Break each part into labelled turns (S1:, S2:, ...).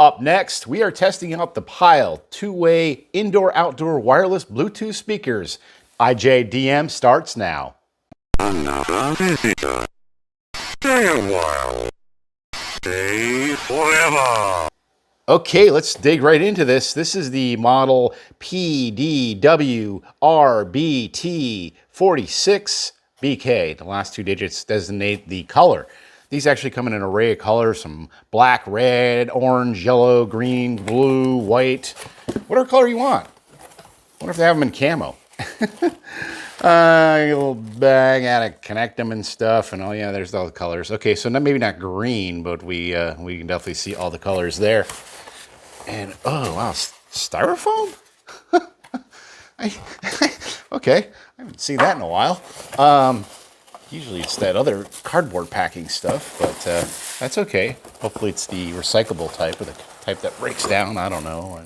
S1: Up next, we are testing out the Pyle two-way indoor-outdoor wireless Bluetooth speakers. ijdm starts now.
S2: Another visitor. Stay a while. Stay forever.
S1: Okay, let's dig right into this. This is the model PDWRBT46BK. The last two digits designate the color. These actually come in an array of colors, some black, red, orange, yellow, green, blue, white, whatever color you want. Wonder if they have them in camo. A little bag, gotta connect them and stuff, and oh yeah, there's all the colors. Okay, so maybe not green, but we can definitely see all the colors there. And oh wow, styrofoam? Okay, I haven't seen that in a while. Usually it's that other cardboard packing stuff, but that's okay. Hopefully it's the recyclable type, or the type that breaks down. I don't know.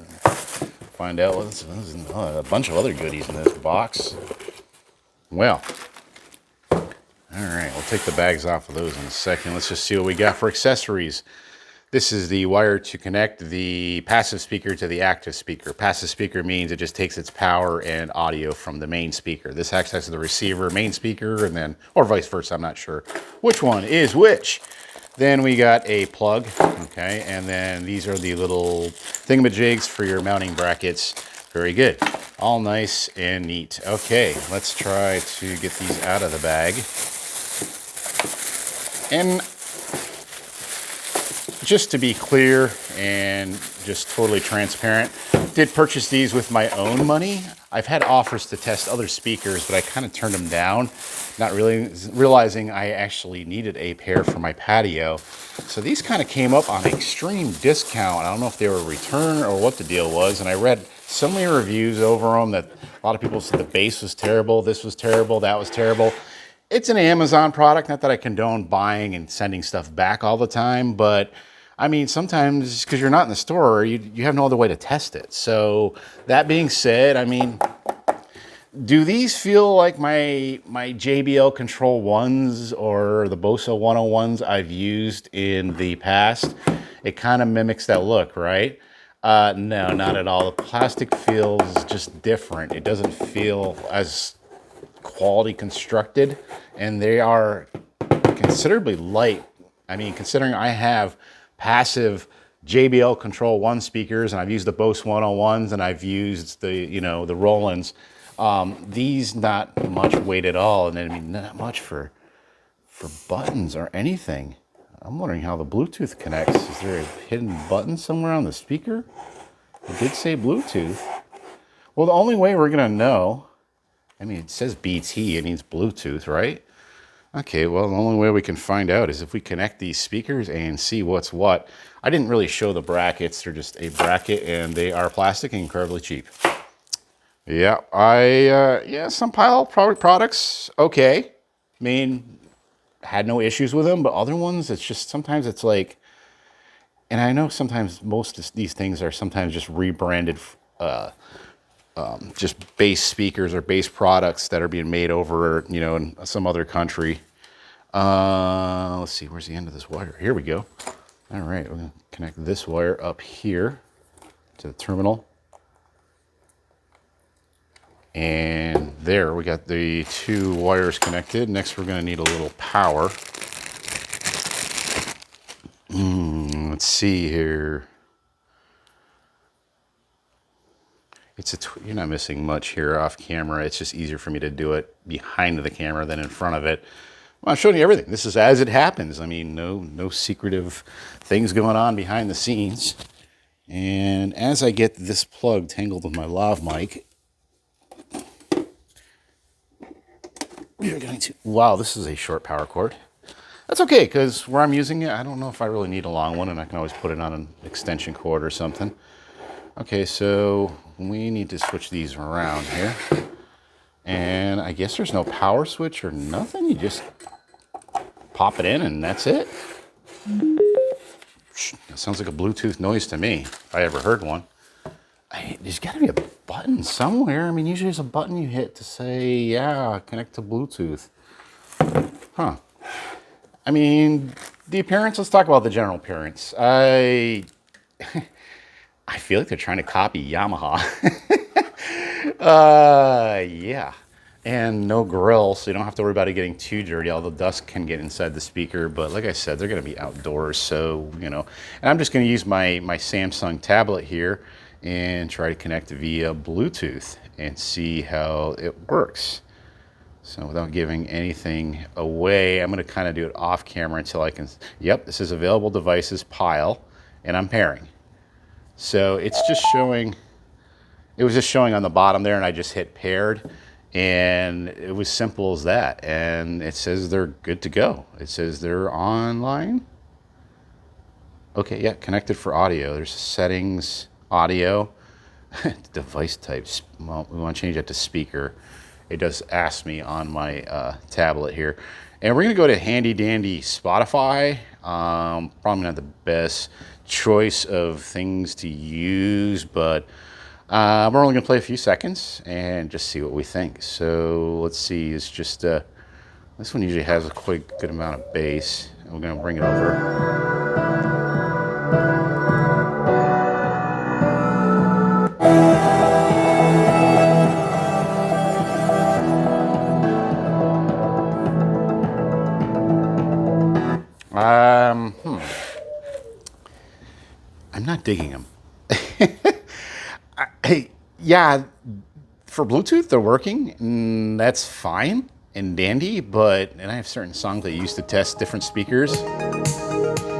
S1: Find out. There's a bunch of other goodies in this box. Well, all right, we'll take the bags off of those in a second. Let's just see what we got for accessories. This is the wire to connect the passive speaker to the active speaker. Passive speaker means it just takes its power and audio from the main speaker. This acts as the receiver, main speaker, and then, or vice versa, I'm not sure which one is which. Then we got a plug, okay, and then these are the little thingamajigs for your mounting brackets. Very good. All nice and neat. Okay, let's try to get these out of the bag. And just to be clear and just totally transparent, did purchase these with my own money. I've had offers to test other speakers, but I kind of turned them down, not really realizing I actually needed a pair for my patio. So these kind of came up on extreme discount. I don't know if they were a return or what the deal was, and I read so many reviews over them that a lot of people said the bass was terrible, this was terrible, that was terrible. It's an Amazon product, not that I condone buying and sending stuff back all the time, but I mean, sometimes because you're not in the store, you have no other way to test it. So that being said, I mean, do these feel like my JBL Control 1s or the Bose 101s I've used in the past? It kind of mimics that look, right? No, not at all. The plastic feels just different. It doesn't feel as quality constructed, and they are considerably light. I mean, considering I have passive JBL Control 1 speakers, and I've used the Bose 101s, and I've used the, the Rolands. These not much weight at all, and I mean not much for buttons or anything. I'm wondering how the Bluetooth connects. Is there a hidden button somewhere on the speaker? It did say Bluetooth. Well, the only way we're gonna know, I mean, it says BT, it means Bluetooth, right? Okay, well, the only way we can find out is if we connect these speakers and see what's what. I didn't really show the brackets. They're just a bracket, and they are plastic and incredibly cheap. Yeah, some Pyle products, okay. I mean, had no issues with them, but other ones, it's just, sometimes it's like, and I know sometimes most of these things are sometimes just rebranded, just base speakers or base products that are being made over, in some other country. Let's see, where's the end of this wire? Here we go. All right, we're gonna connect this wire up here to the terminal. And there, we got the two wires connected. Next, we're gonna need a little power. Let's see here. You're not missing much here off camera. It's just easier for me to do it behind the camera than in front of it. Well, I'm showing you everything. This is as it happens. I mean, no secretive things going on behind the scenes. And as I get this plug tangled with my lav mic, we're going to, wow, this is a short power cord. That's okay, because where I'm using it, I don't know if I really need a long one, and I can always put it on an extension cord or something. Okay, so we need to switch these around here. And I guess there's no power switch or nothing. You just pop it in and that's it. That sounds like a Bluetooth noise to me, if I ever heard one. There's got to be a button somewhere. I mean, usually there's a button you hit to say, yeah, connect to Bluetooth. Huh. I mean, the appearance, let's talk about the general appearance. I I feel like they're trying to copy Yamaha. Yeah. And no grill, so you don't have to worry about it getting too dirty, although dust can get inside the speaker. But like I said, they're going to be outdoors, so, you know. And I'm just going to use my Samsung tablet here and try to connect via Bluetooth and see how it works. So without giving anything away, I'm going to kind of do it off camera until I can. Yep, this is available devices, Pyle, and I'm pairing. So it's just showing, it was just showing on the bottom there, and I just hit paired. And it was simple as that. And it says they're good to go. It says they're online. Okay, yeah, connected for audio. There's settings, audio, device types. Well, we want to change that to speaker. It does ask me on my tablet here. And we're going to go to handy dandy Spotify. Probably not the best choice of things to use, but we're only going to play a few seconds and just see what we think. So let's see, it's just, this one usually has a quite good amount of bass. And we're going to bring it over. I'm not digging them. Hey, yeah, for Bluetooth, they're working, and that's fine and dandy, and I have certain songs I use to test different speakers. I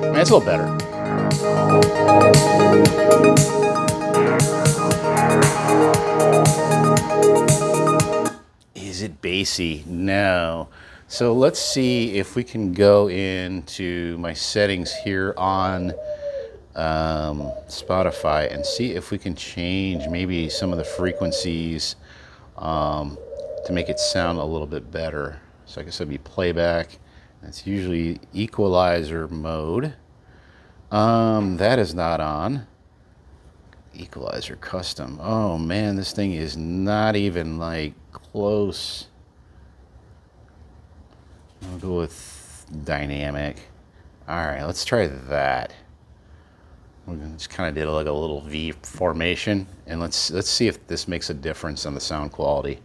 S1: mean, it's a little better. Is it bassy? No. So let's see if we can go into my settings here on Spotify and see if we can change maybe some of the frequencies to make it sound a little bit better. So I guess it'd be playback. That's usually equalizer mode. That is not on. Equalizer custom. Oh man, this thing is not even like close. I'll go with dynamic. All right, let's try that. We just kind of did like a little V formation, and let's see if this makes a difference on the sound quality.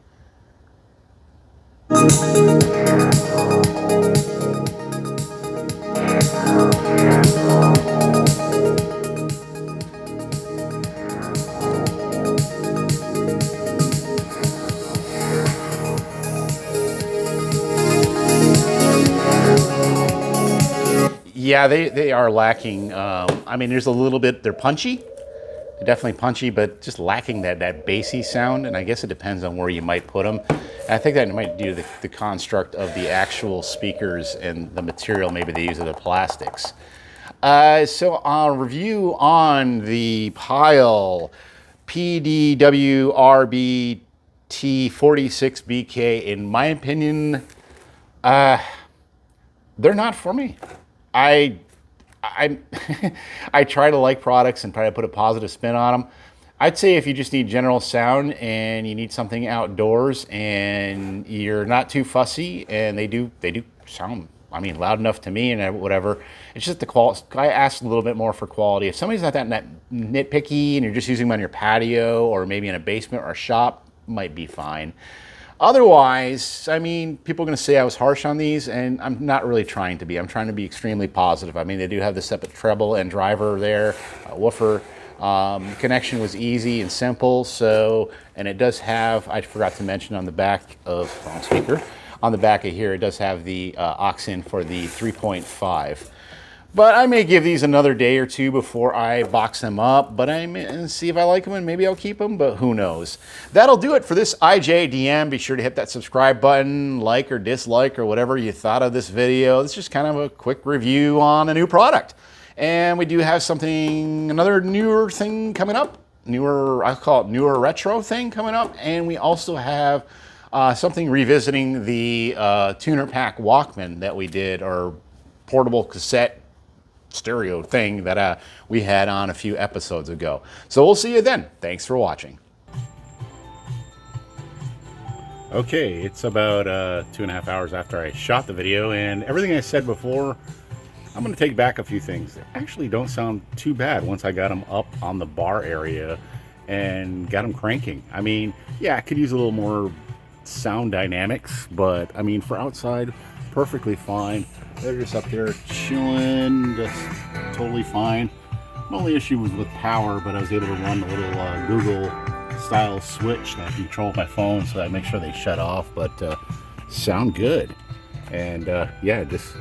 S1: Yeah, they are lacking. I mean, there's a little bit, they're punchy. They're definitely punchy, but just lacking that bassy sound, and I guess it depends on where you might put them. And I think that might do the construct of the actual speakers and the material maybe they use of the plastics. So a review on the Pyle PDWRBT46BK, in my opinion, they're not for me. I I try to like products and try to put a positive spin on them. I'd say if you just need general sound and you need something outdoors and you're not too fussy, and they do sound, I mean, loud enough to me and whatever. It's just the quality. I asked a little bit more for quality. If somebody's not that nitpicky and you're just using them on your patio or maybe in a basement or a shop, might be fine. Otherwise, I mean, people are going to say I was harsh on these, and I'm not really trying to be. I'm trying to be extremely positive. I mean, they do have the separate treble and driver there, woofer. Connection was easy and simple. So, and it does have, I forgot to mention on the back of, wrong speaker, on the back of here, it does have the aux in for the 3.5. But I may give these another day or two before I box them up, but I may see if I like them and maybe I'll keep them, but who knows. That'll do it for this ijdm. Be sure to hit that subscribe button, like or dislike or whatever you thought of this video. It's just kind of a quick review on a new product. And we do have something, another newer thing coming up, I'll call it newer retro thing coming up. And we also have something revisiting the tuner pack Walkman that we did, or portable cassette stereo thing that we had on a few episodes ago. So we'll see you then. Thanks for watching. Okay, it's about 2.5 hours after I shot the video, and everything I said before I'm going to take back a few things. They actually don't sound too bad once I got them up on the bar area and got them cranking. I mean, yeah, I could use a little more sound dynamics, but I mean, for outside, perfectly fine. They're just up there chilling, just totally fine. My only issue was with power, but I was able to run the little Google style switch that I control my phone, so I make sure they shut off, but sound good. And yeah, just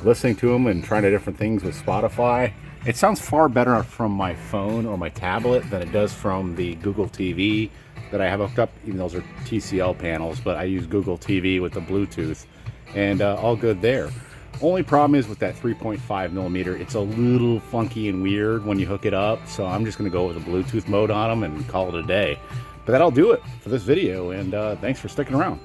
S1: listening to them and trying different things with Spotify. It sounds far better from my phone or my tablet than it does from the Google TV that I have hooked up. Even those are TCL panels, but I use Google TV with the Bluetooth, and all good there. Only problem is with that 3.5 millimeter, it's a little funky and weird when you hook it up, so I'm just going to go with the Bluetooth mode on them and call it a day. But that'll do it for this video, and thanks for sticking around.